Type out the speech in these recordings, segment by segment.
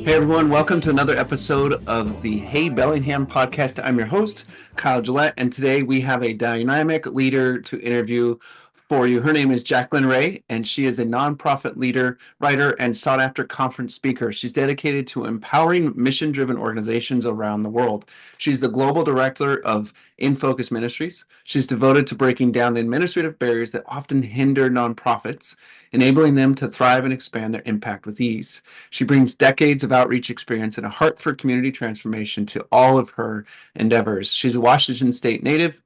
Hey everyone, welcome to another episode of the Hey Bellingham Podcast. I'm your host, Kyle Gillette, and today we have a dynamic leader to interview for you. Her name is Jacqueline Rae, and she is a nonprofit leader, writer, and sought-after conference speaker. She's dedicated to empowering mission-driven organizations around the world. She's the global director of In Focus Ministries. She's devoted to breaking down the administrative barriers that often hinder nonprofits, enabling them to thrive and expand their impact with ease. She brings decades of outreach experience and a heart for community transformation to all of her endeavors. She's a Washington State native.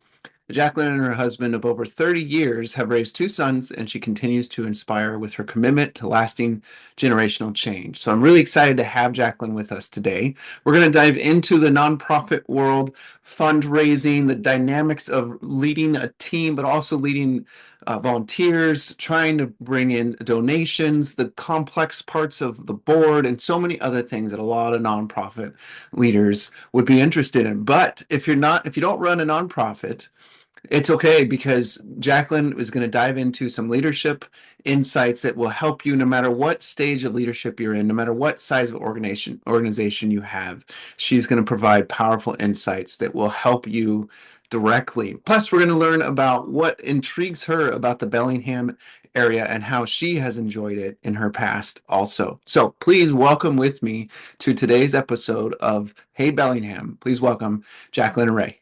Jacqueline and her husband of over 30 years have raised two sons, and she continues to inspire with her commitment to lasting generational change. So I'm really excited to have Jacqueline with us today. We're going to dive into the nonprofit world, fundraising, the dynamics of leading a team, but also leading volunteers, trying to bring in donations, the complex parts of the board, and so many other things that a lot of nonprofit leaders would be interested in. But if you don't run a nonprofit, it's okay, because Jacqueline is going to dive into some leadership insights that will help you no matter what stage of leadership you're in, no matter what size of organization you have. She's going to provide powerful insights that will help you directly. Plus, we're going to learn about what intrigues her about the Bellingham area and how she has enjoyed it in her past also. So please welcome with me to today's episode of Hey Bellingham. Please welcome Jacqueline Rae.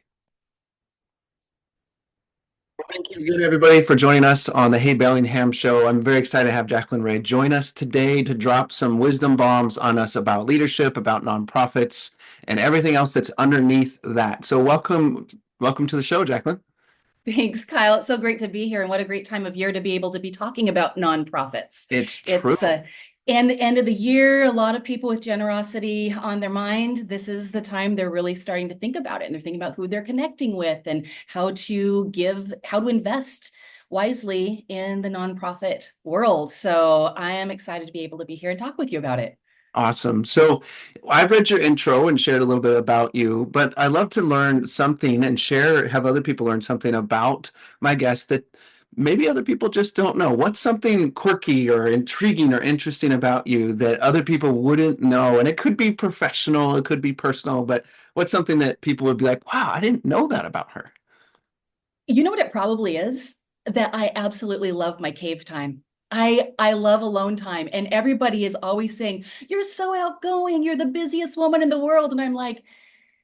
Thank you again, everybody, for joining us on the Hey Bellingham show. I'm very excited to have Jacqueline Rae join us today to drop some wisdom bombs on us about leadership, about nonprofits, and everything else that's underneath that. So welcome to the show, Jacqueline. Thanks, Kyle. It's so great to be here, and what a great time of year to be able to be talking about nonprofits. It's true. And the end of the year, a lot of people with generosity on their mind. This is the time they're really starting to think about it, and they're thinking about who they're connecting with and how to invest wisely in the nonprofit world. So I am excited to be able to be here and talk with you about it. Awesome. So I've read your intro and shared a little bit about you, but I love to learn something and have other people learn something about my guest that maybe other people just don't know. What's something quirky or intriguing or interesting about you that other people wouldn't know? And it could be professional, it could be personal, but what's something that people would be like, wow, I didn't know that about her? You know what it probably is? That I absolutely love my cave time. I love alone time, and everybody is always saying, "You're so outgoing. You're the busiest woman in the world." And I'm like,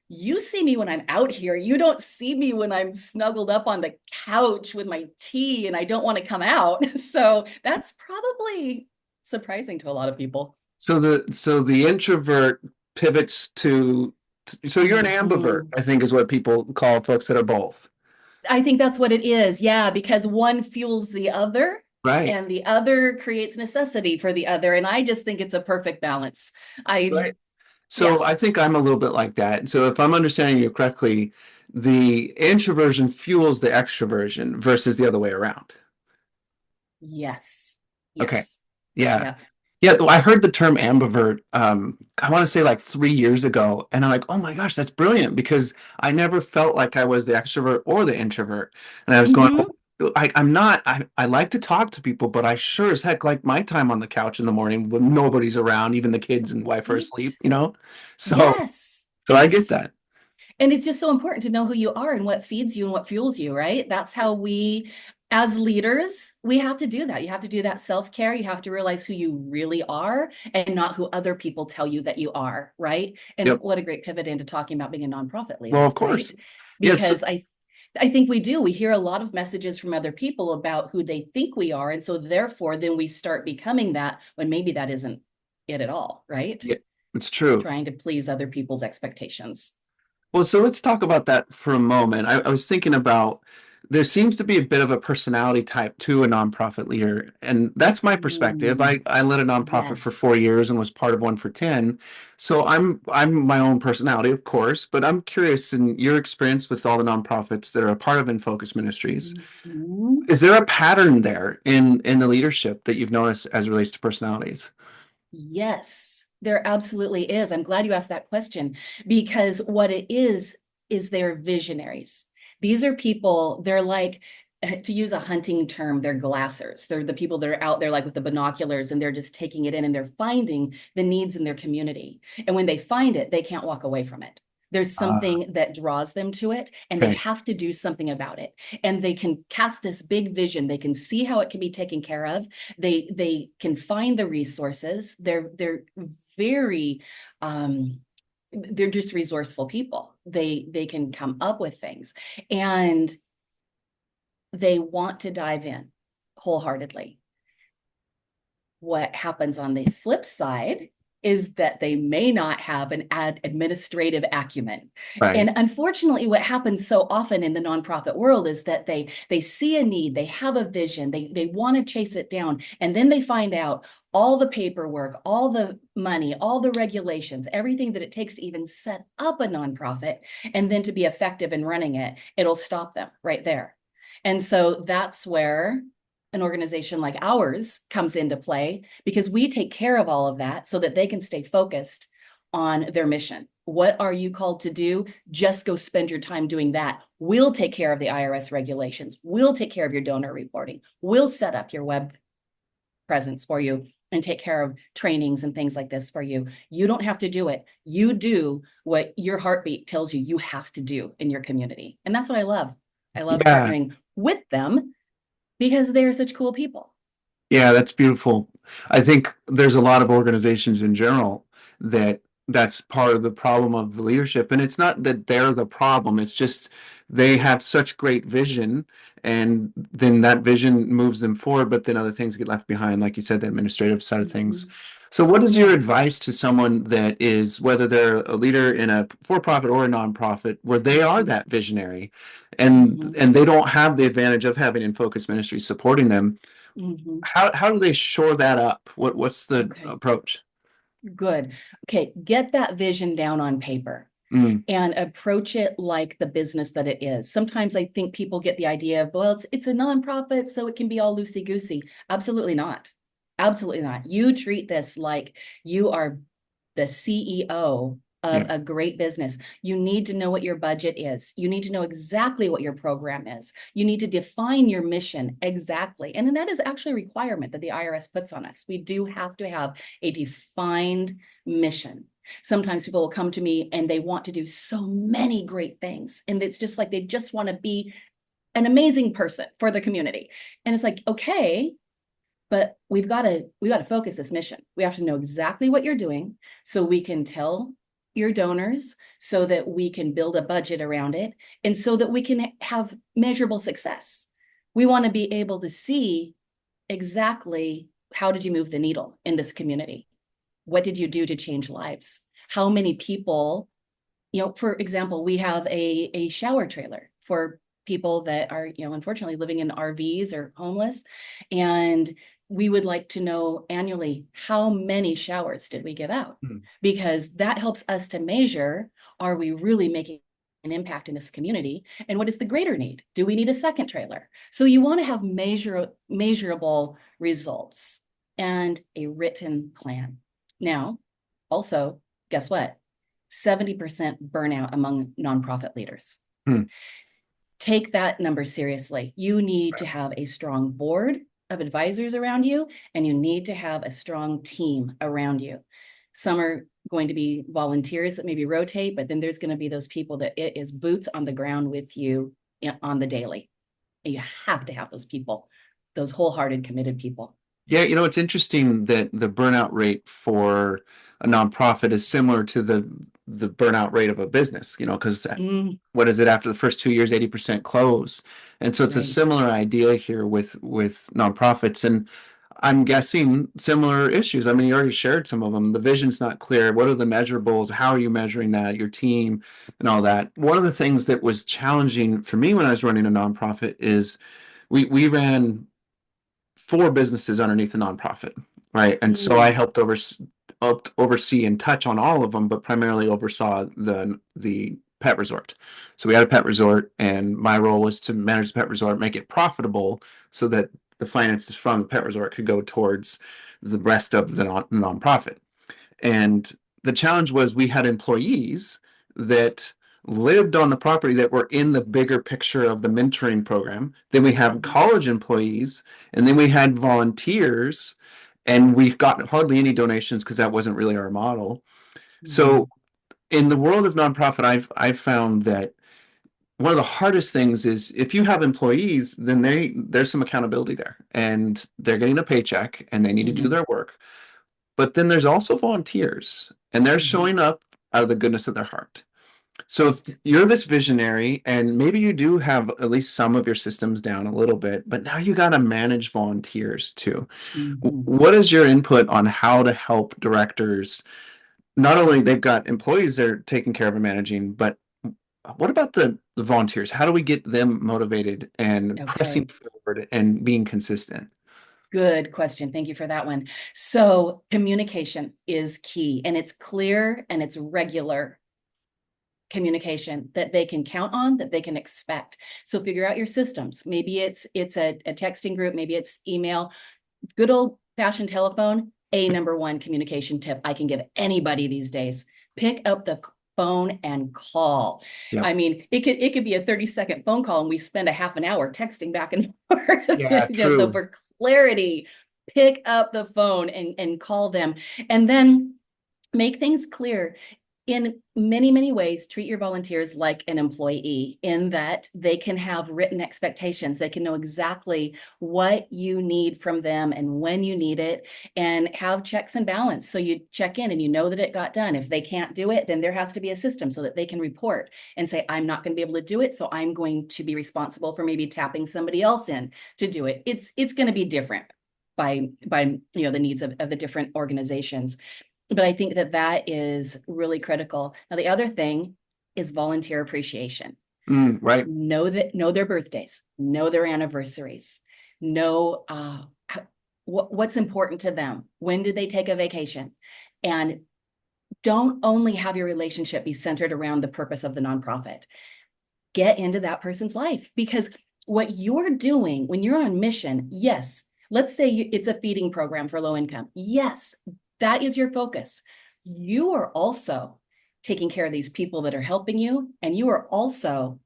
"You see me when I'm out here. You don't see me when I'm snuggled up on the couch with my tea and I don't want to come out." So that's probably surprising to a lot of people. So the introvert pivots so you're an ambivert, Mhm. I think is what people call folks that are both. I think that's what it is. Yeah, because one fuels the other Right. and the other creates necessity for the other. And I just think it's a perfect balance. I, Right. yeah, So I think I'm a little bit like that. So if I'm understanding you correctly, the introversion fuels the extroversion versus the other way around. yes, Okay. yes, Yeah. yeah. Yeah. I heard the term ambivert, I want to say like 3 years ago. And I'm like, oh my gosh, that's brilliant, because I never felt like I was the extrovert or the introvert. And I was going, Hmm. oh, I like to talk to people, but I sure as heck like my time on the couch in the morning when nobody's around, even the kids and wife are asleep, Right. you know? So, Yes, so I get yes. that. And it's just so important to know who you are and what feeds you and what fuels you, right? That's how we, as leaders, we have to do that. You have to do that self-care. You have to realize who you really are and not who other people tell you that you are, right? And Yep. what a great pivot into talking about being a nonprofit Well, leader, of right? course. Yes. Because I think we do. We hear a lot of messages from other people about who they think we are. And so therefore, then we start becoming that when maybe that isn't it at all, right? Yeah, it's true. Trying to please other people's expectations. Well, so let's talk about that for a moment. I was thinking about, there seems to be a bit of a personality type to a nonprofit leader, and that's my perspective. Mm, I led a nonprofit for yes. 4 years and was part of one for 10. So I'm my own personality, of course, but I'm curious, in your experience with all the nonprofits that are a part of In Focus Ministries, Mhm. is there a pattern there in the leadership that you've noticed as it relates to personalities? Yes, there absolutely is. I'm glad you asked that question because what it is they're visionaries. These are people, they're like to use a hunting term, they're glassers. They're the people that are out there like with the binoculars, and they're just taking it in and they're finding the needs in their community. And when they find it, they can't walk away from it. There's Ah, something that draws them to it, and they okay. have to do something about it. And they can cast this big vision. They can see how it can be taken care of. They can find the resources. They're very they're just resourceful people. They can come up with things, and they want to dive in wholeheartedly. What happens on the flip side is that they may not have an administrative acumen. Right. And unfortunately, what happens so often in the nonprofit world is that they see a need, they have a vision, they want to chase it down, and then they find out all the paperwork, all the money, all the regulations, everything that it takes to even set up a nonprofit, and then to be effective in running it, it'll stop them right there. And so that's where an organization like ours comes into play, because we take care of all of that so that they can stay focused on their mission. What are you called to do? Just go spend your time doing that. We'll take care of the IRS regulations. We'll take care of your donor reporting. We'll set up your web presence for you and take care of trainings and things like this for you. You don't have to do it. You do what your heartbeat tells you you have to do in your community. And that's what I love. I love Yeah. partnering with them because they're such cool people. Yeah, that's beautiful. I think there's a lot of organizations in general that that's part of the problem of the leadership. And it's not that they're the problem, it's just they have such great vision, and then that vision moves them forward, but then other things get left behind, like you said, the administrative side of things. Mhm. So, what is your Yeah. advice to someone that is, whether they're a leader in a for-profit or a nonprofit, where they are Mhm. that visionary Mhm. and they don't have the advantage of having In Focus Ministries supporting them? Mhm. How do they shore that up? What's the Okay, approach? good. Okay, get that vision down on paper Mm, and approach it like the business that it is. Sometimes I think people get the idea of, well, it's a nonprofit, so it can be all loosey-goosey. Absolutely not. Absolutely not. You treat this like you are the CEO of yeah. a great business. You need to know what your budget is. You need to know exactly what your program is. You need to define your mission exactly. And then that is actually a requirement that the IRS puts on us. We do have to have a defined mission. Sometimes people will come to me and they want to do so many great things. And it's just like they just want to be an amazing person for the community. And it's like, okay, but we got to focus this mission. We have to know exactly what you're doing so we can tell your donors, so that we can build a budget around it, and so that we can have measurable success. We want to be able to see exactly how did you move the needle in this community? What did you do to change lives? How many people, for example, we have a shower trailer for people that are, unfortunately living in RVs or homeless. And we would like to know annually, how many showers did we give out? Mm, Because that helps us to measure, are we really making an impact in this community? And what is the greater need? Do we need a second trailer? So you want to have measurable results and a written plan. Now, also, guess what? 70% burnout among nonprofit leaders. mm, Take that number seriously. You need to have a strong board of advisors around you, and you need to have a strong team around you. Some are going to be volunteers that maybe rotate, but then there's going to be those people that it is boots on the ground with you on the daily. And you have to have those people, those wholehearted, committed people. yeah, it's interesting that the burnout rate for a nonprofit is similar to the burnout rate of a business, because Mm, what is it, after the first 2 years, 80% close. And so it's a right. similar idea here with nonprofits. And I'm guessing similar issues. I mean, you already shared some of them. The vision's not clear. What are the measurables? How are you measuring that? Your team and all that. One of the things that was challenging for me when I was running a nonprofit is we ran four businesses underneath a nonprofit, right? And so I Mm, helped oversee and touch on all of them, but primarily oversaw the pet resort. So we had a pet resort, and my role was to manage the pet resort, make it profitable, so that the finances from the pet resort could go towards the rest of the nonprofit. And the challenge was we had employees that lived on the property that were in the bigger picture of the mentoring program. Then we have Mhm. college employees, and then we had volunteers, and we've gotten hardly any donations because that wasn't really our model. So Mhm. in the world of nonprofit, I've found that one of the hardest things is if you have employees, then there's some accountability there, and they're getting a paycheck and they need to do Mhm. their work. But then there's also volunteers, and they're Mhm. showing up out of the goodness of their heart. So if Right. you're this visionary, and maybe you do have at least some of your systems down a little bit, but now you got to manage volunteers too. Mhm. What is your input on how to help directors? Not only they've got employees they're taking care of and managing, but what about the volunteers? How do we get them motivated and pressing Okay. forward and being consistent? Good question. Thank you for that one. So communication is key, and it's clear and it's regular communication that they can count on, that they can expect. So figure out your systems. Maybe it's a texting group, maybe it's email. Good old fashioned telephone, a number one communication tip I can give anybody these days. Pick up the phone and call. Yep. I mean, it could be a 30-second phone call and we spend a half an hour texting back and forth. Yeah, So true. for clarity, pick up the phone and call them. And then make things clear. In many, many ways, treat your volunteers like an employee in that they can have written expectations. They can know exactly what you need from them and when you need it, and have checks and balance. So you check in and you know that it got done. If they can't do it, then there has to be a system so that they can report and say, I'm not going to be able to do it. So I'm going to be responsible for maybe tapping somebody else in to do it. It's going to be different by the needs of the different organizations. But I think that that is really critical. Now, the other thing is volunteer appreciation. Right. Know their birthdays, know their anniversaries, know what's important to them. When did they take a vacation? And don't only have your relationship be centered around the purpose of the nonprofit. Get into that person's life, because what you're doing when you're on mission, yes, let's say it's a feeding program for low income. Yes, that is your focus. You are also taking care of these people that are helping you, and you are also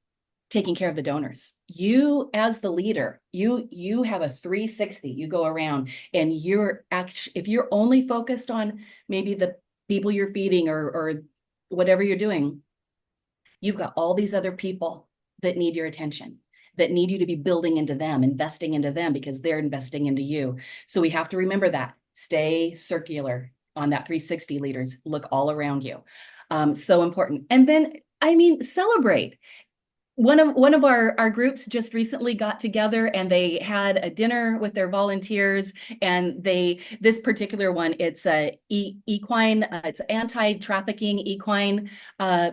taking care of the donors. You, as the leader, you have a 360. You go around and you're actually, if you're only focused on maybe the people you're feeding or whatever you're doing, you've got all these other people that need your attention, that need you to be building into them, investing into them because they're investing into you. So we have to remember that. Stay circular on that 360, leaders. Look all around you. So important. And then, I mean, celebrate. One of our groups just recently got together and they had a dinner with their volunteers, and this particular one, it's a equine, it's anti-trafficking equine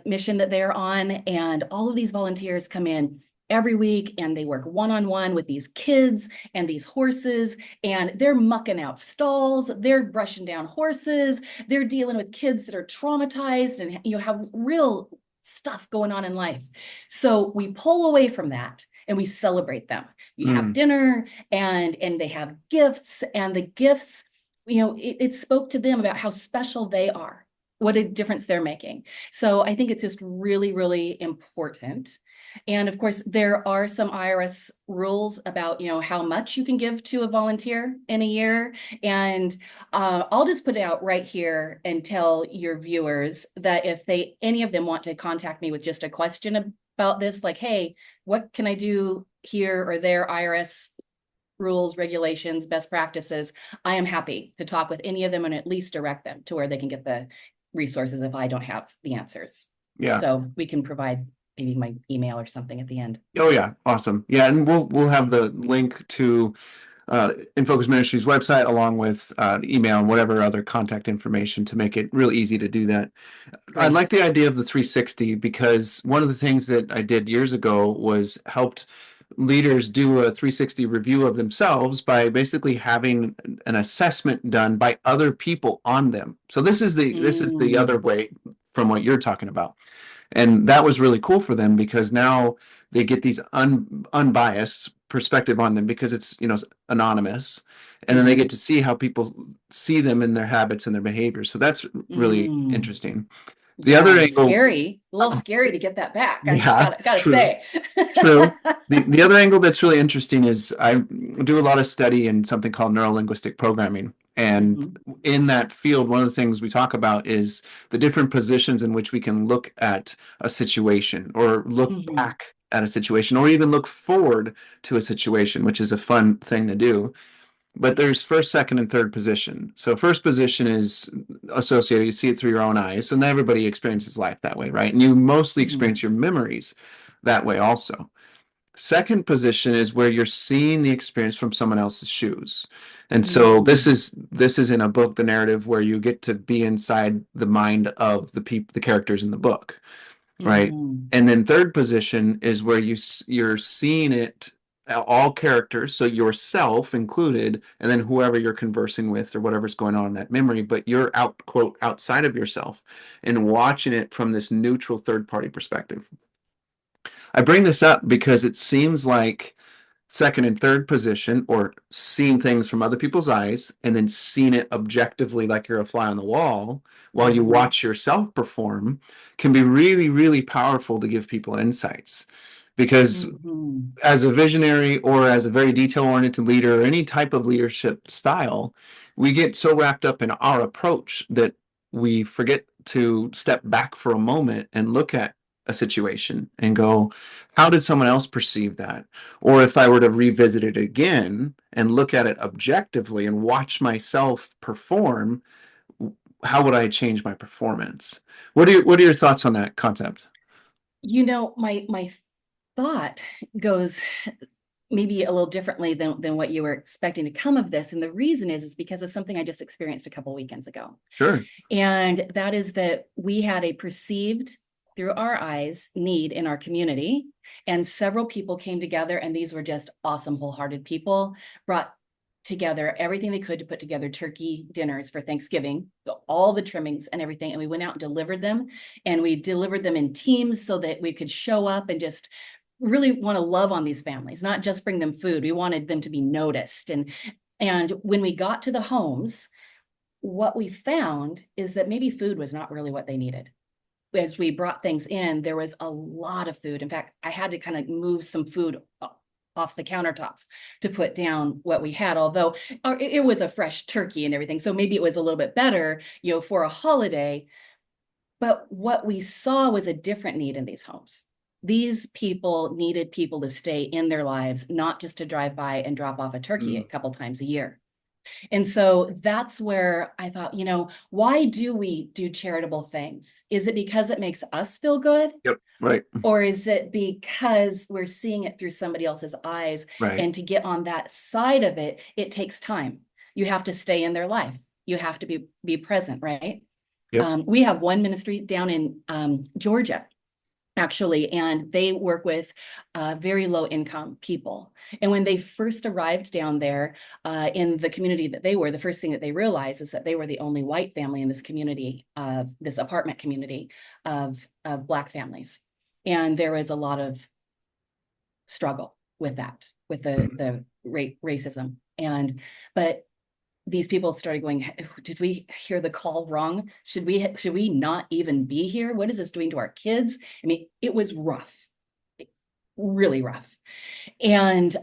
mission that they're on, and all of these volunteers come in every week and they work one-on-one with these kids and these horses, and they're mucking out stalls, they're brushing down horses, they're dealing with kids that are traumatized and have real stuff going on in life. So we pull away from that and we celebrate them. We have Mm. dinner and they have gifts, and the gifts, it spoke to them about how special they are, what a difference they're making. So I think it's just really, really important. And of course, there are some IRS rules about, how much you can give to a volunteer in a year. And I'll just put it out right here and tell your viewers that if any of them want to contact me with just a question about this, like, hey, what can I do here or there, IRS rules, regulations, best practices, I am happy to talk with any of them and at least direct them to where they can get the resources if I don't have the answers. Yeah. So we can provide maybe my email or something at the end. Oh yeah. Awesome. Yeah, and we'll have the link to In Focus Ministries website along with email and whatever other contact information to make it real easy to do that. I like Great. the idea of the 360 because one of the things that I did years ago was helped leaders do a 360 review of themselves by basically having an assessment done by other people on them. So this is the other Mm, way from what you're talking about. And that was really cool for them because now they get these unbiased perspective on them because it's anonymous, and then they get mhm, to see how people see them in their habits and their behaviors. So that's really mm. interesting. The other Yeah, angle, scary, a little scary to get that back. I yeah, gotta true. say. True. The other angle that's really interesting is I do a lot of study in something called neurolinguistic programming. And Mhm, in that field, one of the things we talk about is the different positions in which we can look at a situation or look mhm, back at a situation or even look forward to a situation, which is a fun thing to do. But there's first, second, and third position. So first position is associated, you see it through your own eyes, and everybody experiences life that way, right? And you mostly mhm, experience your memories that way also. Second position is where you're seeing the experience from someone else's shoes. And so this mhm, is in a book, the narrative where you get to be inside the mind of the characters in the book, right? mhm, And then third position is where you're seeing it all characters, so yourself included, and then whoever you're conversing with or whatever's going on in that memory, but you're out quote outside of yourself and watching it from this neutral third party perspective. I bring this up because it seems like second and third position, or seeing things from other people's eyes and then seeing it objectively like you're a fly on the wall while you mhm, watch yourself perform, can be really, really powerful to give people insights. Because mhm, as a visionary or as a very detail oriented leader or any type of leadership style, we get so wrapped up in our approach that we forget to step back for a moment and look at a situation and go, how did someone else perceive that? Or if I were to revisit it again and look at it objectively and watch myself perform, how would I change my performance? What are your thoughts on that concept? My thought goes maybe a little differently than what you were expecting to come of this. And the reason is because of something I just experienced a couple weekends ago. Sure. And that is that we had a perceived through our eyes need in our community. And several people came together, and these were just awesome, wholehearted people, brought together everything they could to put together turkey dinners for Thanksgiving, all the trimmings and everything. And we went out and delivered them. And we delivered them in teams so that we could show up and just really want to love on these families, not just bring them food. We wanted them to be noticed. And when we got to the homes, what we found is that maybe food was not really what they needed. As we brought things in, there was a lot of food. In fact, I had to kind of move some food off the countertops to put down what we had, although it was a fresh turkey and everything. So maybe it was a little bit better, for a holiday. But what we saw was a different need in these homes. These people needed people to stay in their lives, not just to drive by and drop off a turkey a Mm. couple times a year. And so that's where I thought, why do we do charitable things? Is it because it makes us feel good? Yep. Right. Or is it because we're seeing it through somebody else's eyes? Right. And to get on that side of it, it takes time. You have to stay in their life. You have to be present, right? Yep. We have one ministry down in Georgia, actually, and they work with very low income people. And when they first arrived down there in the community that they were, the first thing that they realized is that they were the only white family in this community, of this apartment community of Black families. And there was a lot of struggle with that, with the racism. But these people started going, did we hear the call wrong? Should we not even be here? What is this doing to our kids? I mean, it was rough, really rough. And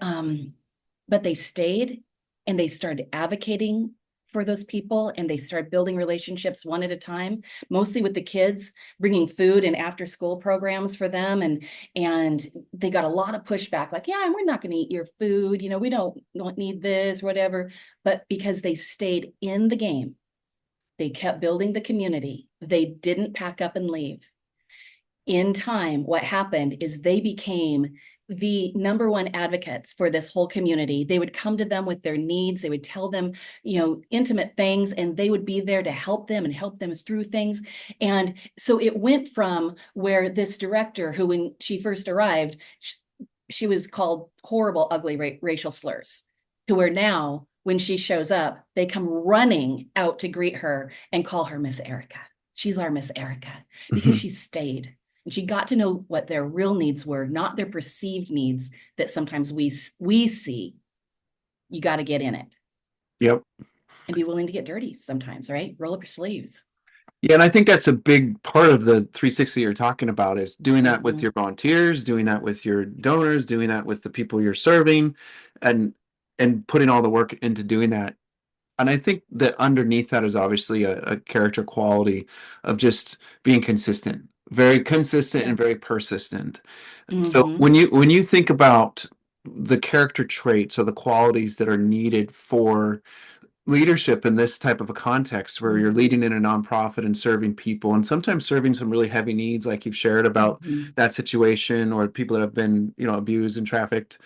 but they stayed, and they started advocating for those people, and they started building relationships one at a time, mostly with the kids, bringing food and after school programs for them. And they got a lot of pushback, like, yeah, we're not going to eat your food, we don't need this, whatever. But because they stayed in the game, they kept building the community, they didn't pack up and leave. In time, what happened is they became the number one advocates for this whole community. They would come to them with their needs. They would tell them, intimate things, and they would be there to help them and help them through things. And so it went from where this director, who when she first arrived, she was called horrible, ugly racial slurs, to where now when she shows up, they come running out to greet her and call her Miss Erica. She's our Miss Erica, because she stayed. And she got to know what their real needs were, not their perceived needs that sometimes we see. You got to get in it Yep. and be willing to get dirty sometimes, right? Roll up your sleeves. Yeah, and I think that's a big part of the 360 you're talking about is doing that with Mhm, your volunteers, doing that with your donors, doing that with the people you're serving, and putting all the work into doing that. And I think that underneath that is obviously a character quality of just being consistent, very consistent and yes. very persistent. So Mhm, when you think about the character traits or the qualities that are needed for leadership in this type of a context where you're mhm, leading in a nonprofit and serving people and sometimes serving some really heavy needs like you've shared about mhm. that situation or people that have been abused and trafficked,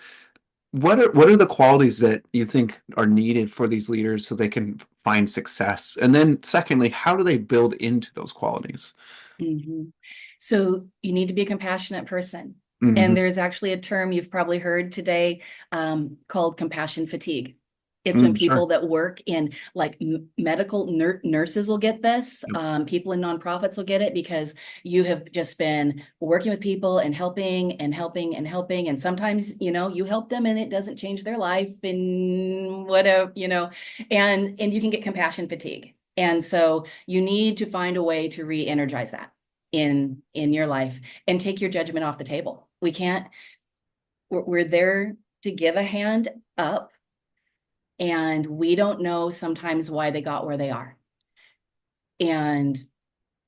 what are the qualities that you think are needed for these leaders so they can find success, and then secondly, how do they build into those qualities? Mhm. So you need to be a compassionate person. And Hmm. there's actually a term you've probably heard today called compassion fatigue. It's when Sure. people that work in like medical nurses will get this. Yep. People in nonprofits will get it because you have just been working with people and helping and helping and helping. And sometimes, you help them and it doesn't change their life and whatever, and you can get compassion fatigue. And so you need to find a way to re-energize that in your life and take your judgment off the table. We can't, we're there to give a hand up, and we don't know sometimes why they got where they are. And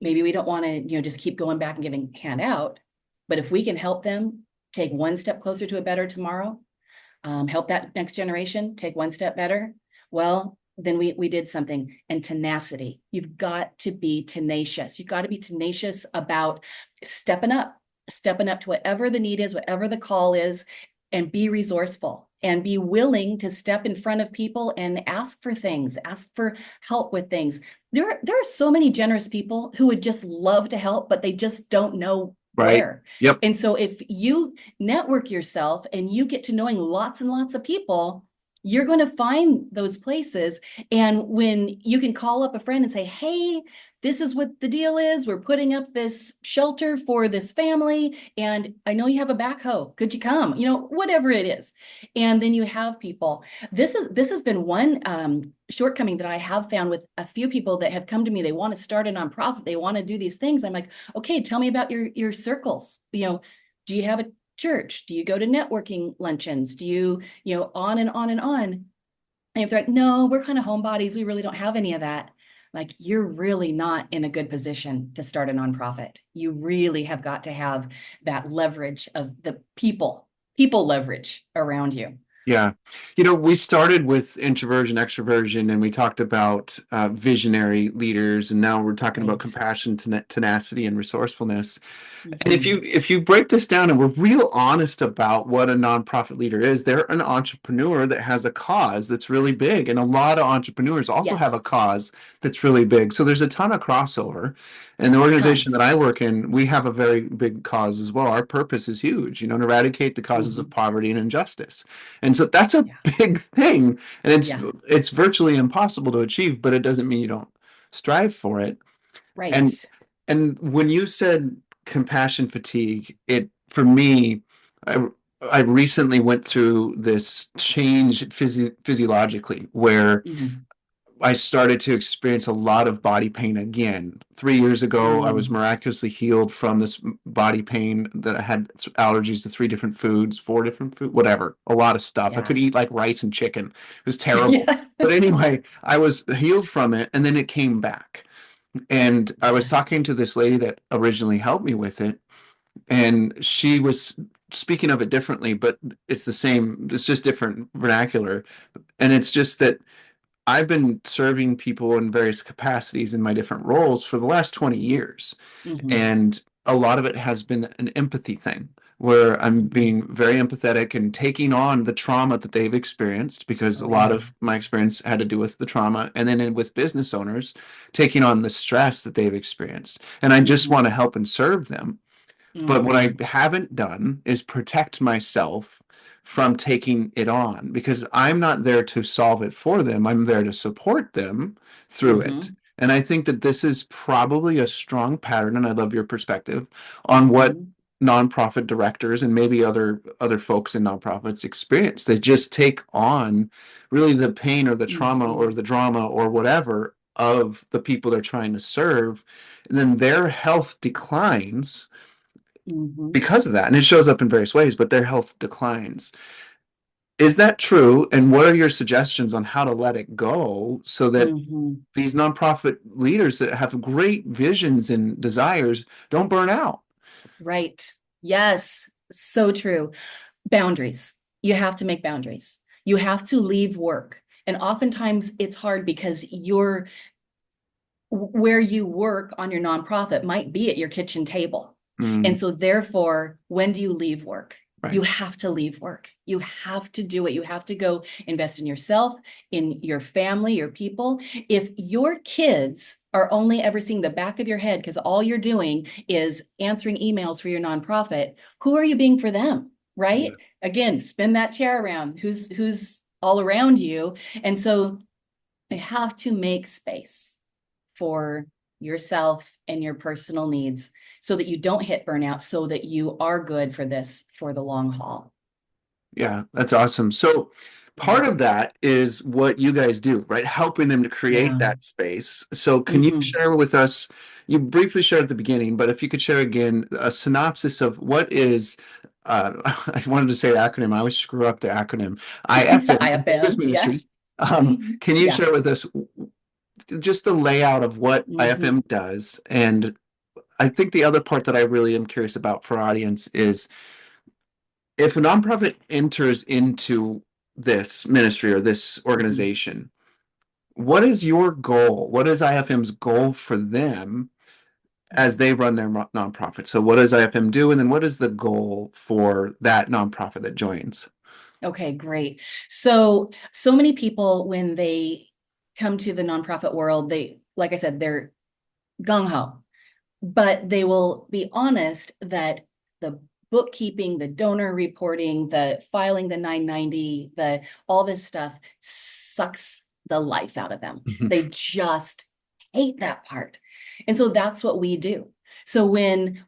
maybe we don't want to, just keep going back and giving hand out. But if we can help them take one step closer to a better tomorrow, help that next generation take one step better, well, then we did something. And tenacity, you've got to be tenacious. You've got to be tenacious about stepping up to whatever the need is, whatever the call is, and be resourceful and be willing to step in front of people and ask for things, ask for help with things. There are so many generous people who would just love to help, but they just don't know Right. where. Yep. And so if you network yourself and you get to knowing lots and lots of people, you're going to find those places. And when you can call up a friend and say, hey, this is what the deal is. We're putting up this shelter for this family. And I know you have a backhoe. Could you come? Whatever it is. And then you have people. This has been one shortcoming that I have found with a few people that have come to me. They want to start a nonprofit. They want to do these things. I'm like, okay, tell me about your circles. Do you have a church? Do you go to networking luncheons? Do you, on and on and on? And if they're like, no, we're kind of homebodies, we really don't have any of that. Like, you're really not in a good position to start a nonprofit. You really have got to have that leverage of the people leverage around you. Yeah. We started with introversion, extroversion, and we talked about visionary leaders, and now we're talking about Right. compassion, tenacity, and resourcefulness. And if Mhm. you break this down and we're real honest about what a nonprofit leader is, they're an entrepreneur that has a cause that's really big. And a lot of entrepreneurs also have a Yes. cause that's really big. So there's a ton of crossover. And the organization that Tons. I work in, we have a very big cause as well. Our purpose is huge, to eradicate the causes of Mhm. poverty and injustice. And so that's a Yeah. big thing. And it's Yeah. it's virtually impossible to achieve, but it doesn't mean you don't strive for it. And Right. when you said compassion fatigue, it for me, I I recently went through this change physiologically where Mhm. I started to experience a lot of body pain again. 3 years ago, I was Mm. miraculously healed from this body pain that I had allergies to 3 different foods, 4 different food, whatever, a lot of stuff. I could Yeah. eat like rice and chicken. It was terrible. Yeah. But anyway, I was healed from it, and then it came back. And I was Yeah. talking to this lady that originally helped me with it, and she was speaking of it differently, but it's the same, it's just different vernacular. And it's just that I've been serving people in various capacities in my different roles for the last 20 years. Mhm. And a lot of it has been an empathy thing where I'm Mhm. being very empathetic and taking on the trauma that they've experienced because a Oh, lot yeah. of my experience had to do with the trauma. And then with business owners, taking on the stress that they've experienced. And I just want to Mhm. help and serve them. But what I Mhm. haven't done is protect myself from taking it on because I'm not there to solve it for them. I'm there to support them through it. Mhm. And I think that this is probably a strong pattern, and I love your perspective on what Mhm. nonprofit directors and maybe other folks in nonprofits experience. They just take on really the pain or the trauma or Mhm. the drama or whatever of the people they're trying to serve, and then their health declines because of that. And it shows up in various ways, but their health declines. Is that true? And what are your suggestions on how to let it go so that these nonprofit leaders that have great visions and desires don't burn out? Right. Yes. So true. Boundaries. You have to make boundaries. You have to leave work. And oftentimes it's hard because where you work on your nonprofit might be at your kitchen table. And so therefore, when do you leave work? Right. You have to leave work. You have to do it. You have to go invest in yourself, in your family, your people. If your kids are only ever seeing the back of your head because all you're doing is answering emails for your nonprofit, who are you being for them? Right? Yeah. Again, spin that chair around. Who's all around you? And so you have to make space for yourself and your personal needs so that you don't hit burnout, so that you are good for this for the long haul. Yeah, that's awesome. So part of that is what you guys do, right? Helping them to create that space. So can you share with us, you briefly shared at the beginning, but if you could share again a synopsis of what is, I wanted to say the acronym, I always screw up the acronym, IFM, IFM, Ministries. Can you share with us just the layout of what IFM does? And I think the other part that I really am curious about for our audience is if a nonprofit enters into this ministry or this organization, what is your goal? What is IFM's goal for them as they run their nonprofit? So what does IFM do? And then what is the goal for that nonprofit that joins? Okay, great. So many people, when they come to the nonprofit world, they, like I said, they're gung-ho, but they will be honest that the bookkeeping, the donor reporting, the filing the 990, all this stuff sucks the life out of them. They just hate that part. And so that's what we do. So in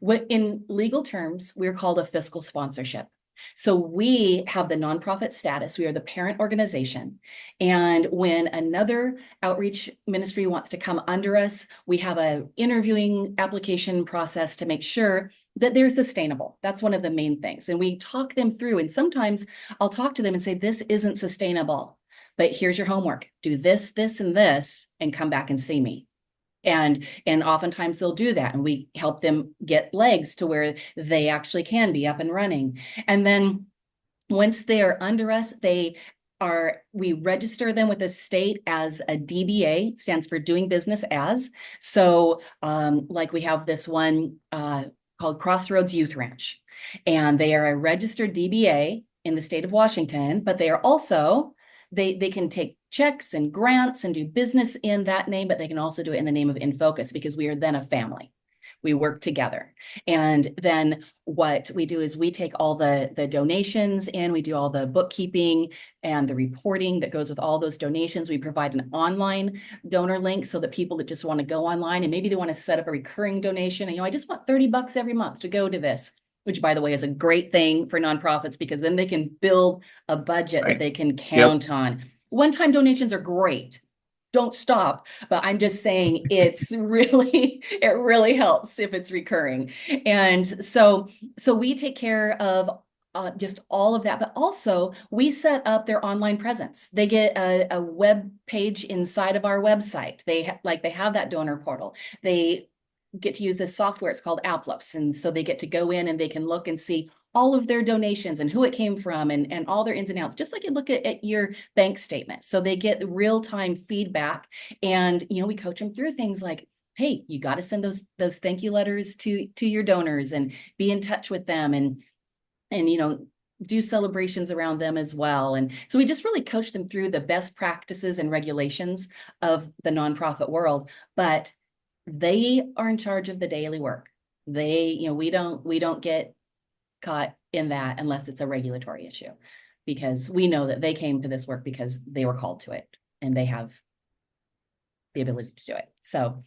legal terms, we're called a fiscal sponsorship. So we have the nonprofit status. We are the parent organization. And when another outreach ministry wants to come under us, we have an interviewing application process to make sure that they're sustainable. That's one of the main things. And we talk them through. And sometimes I'll talk to them and say, this isn't sustainable, but here's your homework. Do this, this, and this, and come back and see me. And oftentimes they'll do that, and we help them get legs to where they actually can be up and running. And then once they are under us, we register them with the state as a DBA, stands for doing business as. So like we have this one called Crossroads Youth Ranch, and they are a registered DBA in the state of Washington, but they are also, they can take checks and grants and do business in that name, but they can also do it in the name of InFocus, because we are then a family. We work together. And then what we do is we take all the donations in, we do all the bookkeeping and the reporting that goes with all those donations. We provide an online donor link so that people that just want to go online and maybe they want to set up a recurring donation. And, I just want $30 every month to go to this, which, by the way, is a great thing for nonprofits, because then they can build a budget that they can count on. One-time donations are great. Don't stop. But I'm just saying it really helps if it's recurring. And so we take care of just all of that. But also we set up their online presence. They get a web page inside of our website. They have that donor portal. They get to use this software. It's called Applos. And so they get to go in and they can look and see all of their donations and who it came from and all their ins and outs, just like you look at your bank statement. So they get real-time feedback. And, we coach them through things like, hey, you got to send those thank you letters to your donors and be in touch with them and do celebrations around them as well. And so we just really coach them through the best practices and regulations of the nonprofit world, but they are in charge of the daily work. We don't get caught in that unless it's a regulatory issue, because we know that they came to this work because they were called to it and they have the ability to do it. So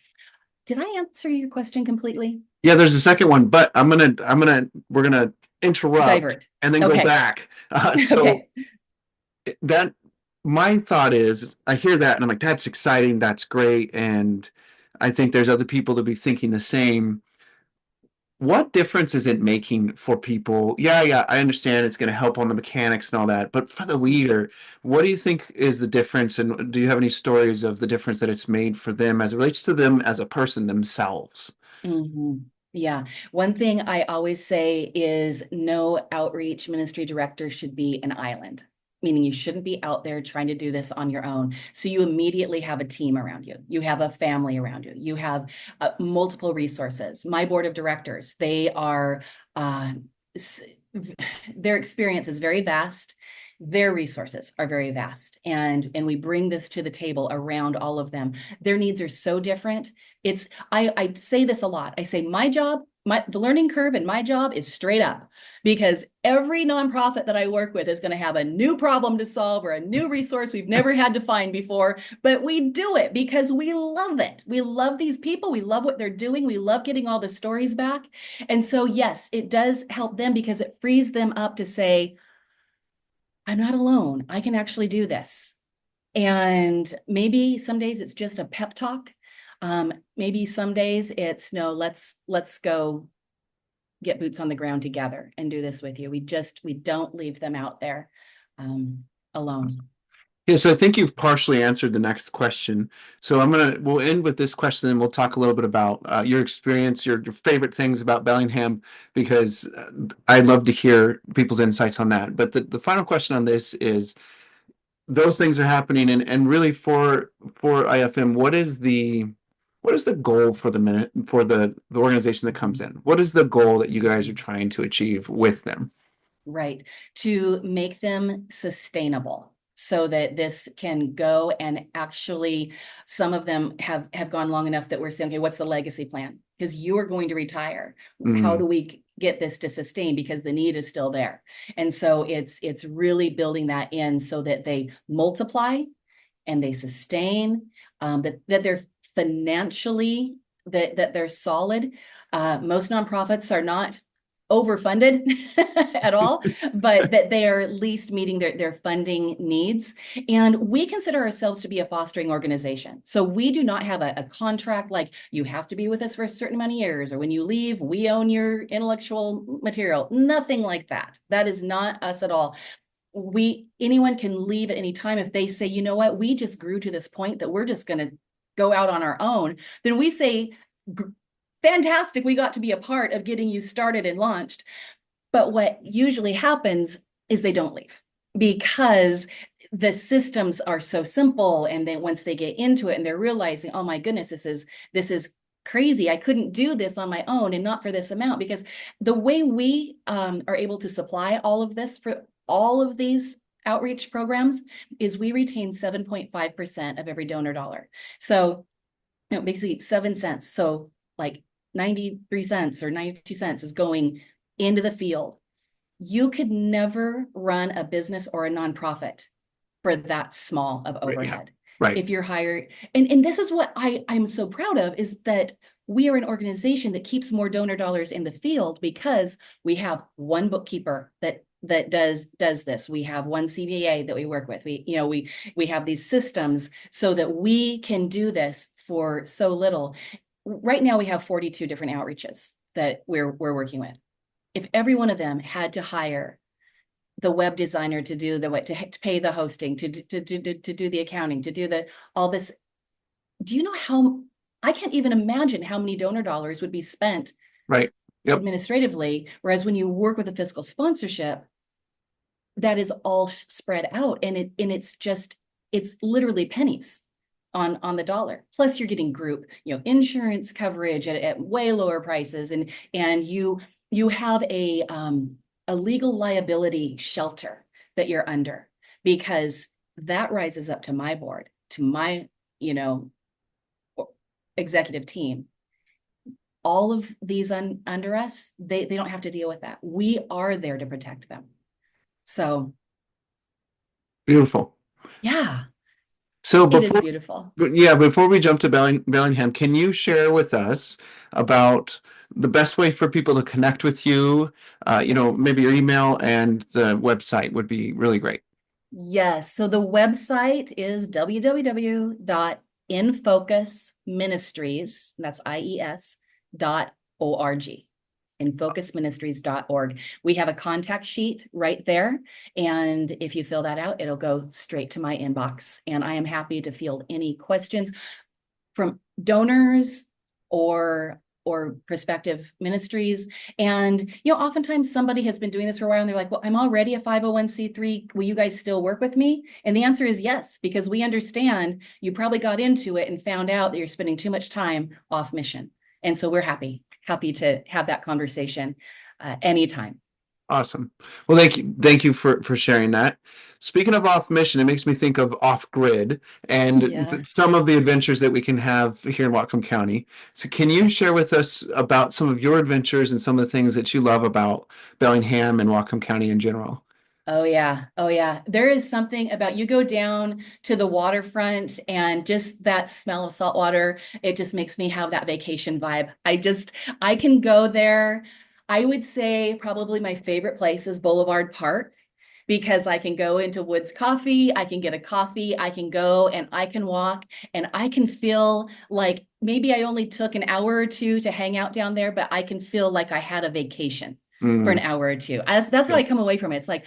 did I answer your question completely? Yeah, there's a second one, but we're gonna interrupt and then go back. So that my thought is, I hear that and I'm like, that's exciting, that's great, and I think there's other people that be thinking the same. What difference is it making for people? Yeah, yeah, I understand it's going to help on the mechanics and all that, but for the leader, what do you think is the difference? And do you have any stories of the difference that it's made for them as it relates to them as a person themselves? Mhm. Yeah. One thing I always say is no outreach ministry director should be an island, meaning you shouldn't be out there trying to do this on your own. So you immediately have a team around you. You have a family around you. You have multiple resources. My board of directors, they are, uh, s- their experience is very vast. Their resources are very vast. And we bring this to the table around all of them. Their needs are so different. I say this a lot. I say my job, the learning curve in my job is straight up, because every nonprofit that I work with is going to have a new problem to solve or a new resource we've never had to find before, but we do it because we love it. We love these people. We love what they're doing. We love getting all the stories back. And so, yes, it does help them because it frees them up to say, I'm not alone. I can actually do this. And maybe some days it's just a pep talk. Maybe some days it's no, let's go get boots on the ground together and do this with you. We don't leave them out there alone. Yeah, so I think you've partially answered the next question. So we'll end with this question and we'll talk a little bit about your experience, your favorite things about Bellingham, because I'd love to hear people's insights on that. But the final question on this is, those things are happening, and really for IFM, what is the goal for the minute for the organization that comes in? What is the goal that you guys are trying to achieve with them? Right. To make them sustainable so that this can go and actually, some of them have gone long enough that we're saying, okay, what's the legacy plan? Because you are going to retire. How Mm, do we get this to sustain? Because the need is still there. And so it's really building that in so that they multiply and they sustain, that they're financially, that they're solid. Most nonprofits are not overfunded at all, but that they are at least meeting their funding needs. And we consider ourselves to be a fostering organization. So we do not have a contract like you have to be with us for a certain amount of years, or when you leave, we own your intellectual material. Nothing like that. That is not us at all. Anyone can leave at any time if they say, you know what, we just grew to this point that we're just going to go out on our own. Then we say, fantastic, we got to be a part of getting you started and launched. But what usually happens is they don't leave because the systems are so simple. And then once they get into it and they're realizing, oh my goodness, this is crazy. I couldn't do this on my own and not for this amount, because the way we are able to supply all of this for all of these outreach programs is we retain 7.5% of every donor dollar. So, basically 7 cents. So like 93 cents or 92 cents is going into the field. You could never run a business or a nonprofit for that small of right, yeah, overhead. right. If you're hired, and this is what I'm so proud of, is that we are an organization that keeps more donor dollars in the field because we have one bookkeeper that does this. We have one CPA that we work with. We have these systems so that we can do this for so little. Right now we have 42 different outreaches that we're working with. If every one of them had to hire the web designer to do to pay the hosting, to do the accounting, to do all this, do you know how, I can't even imagine how many donor dollars would be spent Right. Yep. administratively. Whereas when you work with a fiscal sponsorship, that is all spread out, and it's literally pennies on the dollar. Plus you're getting group, insurance coverage at way lower prices, and you have a legal liability shelter that you're under, because that rises up to my board, to my, executive team. All of these under us, they don't have to deal with that. We are there to protect them. So Beautiful. yeah, So it is before, beautiful. yeah, before we jump to Bellingham, can you share with us about the best way for people to connect with you? Yes. Maybe your email and the website would be really great. Yes. So the website is www.infocusministries, that's IES, .org. Infocusministries.org. We have a contact sheet right there. And if you fill that out, it'll go straight to my inbox. And I am happy to field any questions from donors or prospective ministries. And oftentimes somebody has been doing this for a while and they're like, well, I'm already a 501c3, will you guys still work with me? And the answer is yes, because we understand you probably got into it and found out that you're spending too much time off mission. And so we're happy to have that conversation anytime. Awesome. Well, thank you for sharing that. Speaking of off mission, it makes me think of off grid and Yeah. some of the adventures that we can have here in Whatcom County. So, can you share with us about some of your adventures and some of the things that you love about Bellingham and Whatcom County in general? Oh yeah. Oh yeah. There is something about you go down to the waterfront and just that smell of salt water, it just makes me have that vacation vibe. I can go there. I would say probably my favorite place is Boulevard Park because I can go into Woods Coffee, I can get a coffee, I can go and I can walk and I can feel like maybe I only took an hour or two to hang out down there, but I can feel like I had a vacation for an Mm, hour or two. That's how yeah. I come away from it. It's like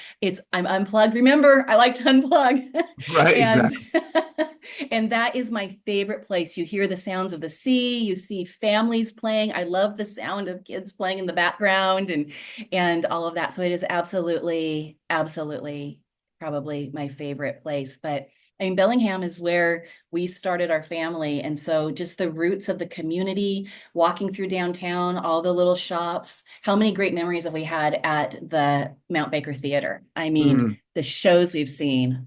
I'm unplugged. Remember, I like to unplug. Right, and exactly. and that is my favorite place. You hear the sounds of the sea, you see families playing. I love the sound of kids playing in the background and all of that. So it is absolutely, absolutely probably my favorite place. But I mean, Bellingham is where we started our family. And so just the roots of the community, walking through downtown, all the little shops. How many great memories have we had at the Mount Baker Theater? I mean, Mm, the shows we've seen,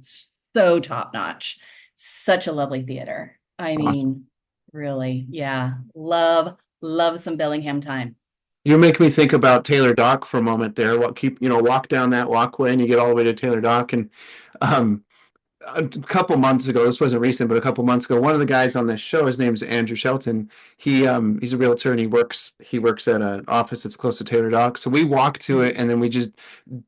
so top notch. Such a lovely theater. I awesome. mean, really, yeah. Love some Bellingham time. You make me think about Taylor Dock for a moment there. Walk down that walkway and you get all the way to Taylor Dock. And um, a couple months ago, this wasn't recent, but a couple months ago, one of the guys on this show, his name's Andrew Shelton. He's a realtor and he works at an office that's close to Taylor Dock. So we walked to it and then we just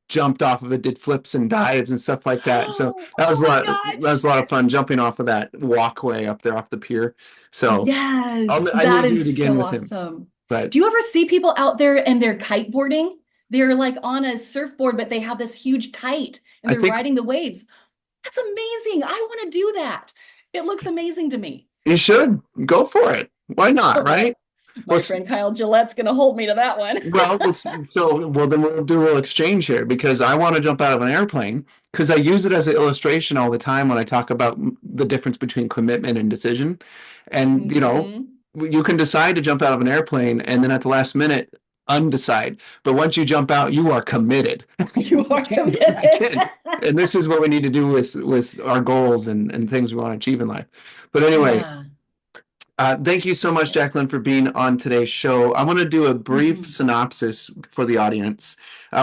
jumped off of it, did flips and dives and stuff like that. So that Oh was a my lot that gosh. was a lot of fun jumping off of that walkway up there off the pier. So Yes, I need that to do it is again so with him. awesome. But Do you ever see people out there and they're kiteboarding? They're like on a surfboard, but they have this huge kite and I they're think riding the waves. That's amazing. I want to do that. It looks amazing to me. you should go for it. Why not, right? Well, My friend Kyle Gillette's going to hold me to that one. then we'll do a little exchange here because I want to jump out of an airplane because I use it as an illustration all the time when I talk about the difference between commitment and decision. And Hmm. you can decide to jump out of an airplane and then at the last minute undecide. But once you jump out, you are committed. You You are can't go back committed. in. And this is what we need to do with our goals and things we want to achieve in life. But anyway, Yeah. thank you so much, Jacqueline, for being on today's show. I want to do a brief Mhm. synopsis for the audience.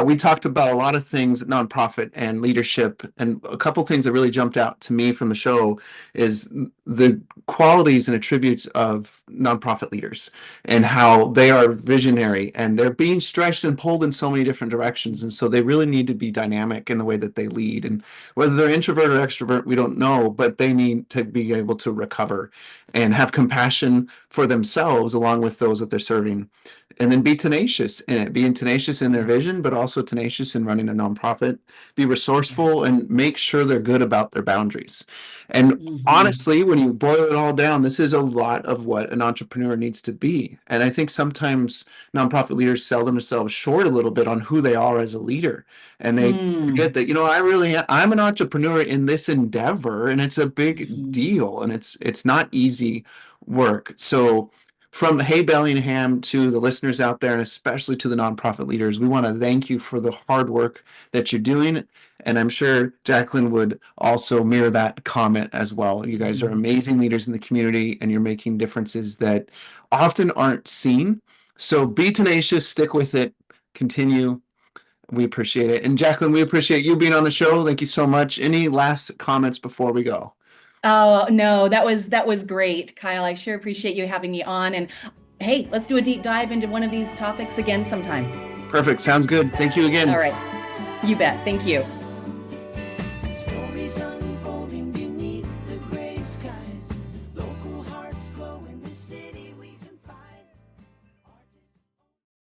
We talked about a lot of things, nonprofit and leadership, and a couple things that really jumped out to me from the show is the qualities and attributes of nonprofit leaders and how they are visionary and they're being stretched and pulled in so many different directions. And so they really need to be dynamic in the way that they lead. And whether they're introvert or extrovert, we don't know, but they need to be able to recover and have compassion for themselves along with those that they're serving. And then be tenacious in it, being tenacious in their Yes. vision, but also tenacious in running their nonprofit, be resourceful Yes. and make sure they're good about their boundaries. And Hmm. honestly, when you boil it all down, this is a lot of what an entrepreneur needs to be. And I think sometimes nonprofit leaders sell themselves short a little bit on who they are as a leader. And they forget Mm. that, I'm an entrepreneur in this endeavor and it's a big Hmm. deal and it's not easy work. So from Hey Bellingham to the listeners out there, and especially to the nonprofit leaders, we want to thank you for the hard work that you're doing. And I'm sure Jacqueline would also mirror that comment as well. You guys are Hmm. amazing leaders in the community, and you're making differences that often aren't seen. So be tenacious, stick with it, continue. We appreciate it. And Jacqueline, we appreciate you being on the show. Thank you so much. Any last comments before we go? Oh, no, that was great, Kyle. I sure appreciate you having me on. And hey, let's do a deep dive into one of these topics again sometime. Perfect. Sounds good. Thank you All again. right. You bet. Thank you.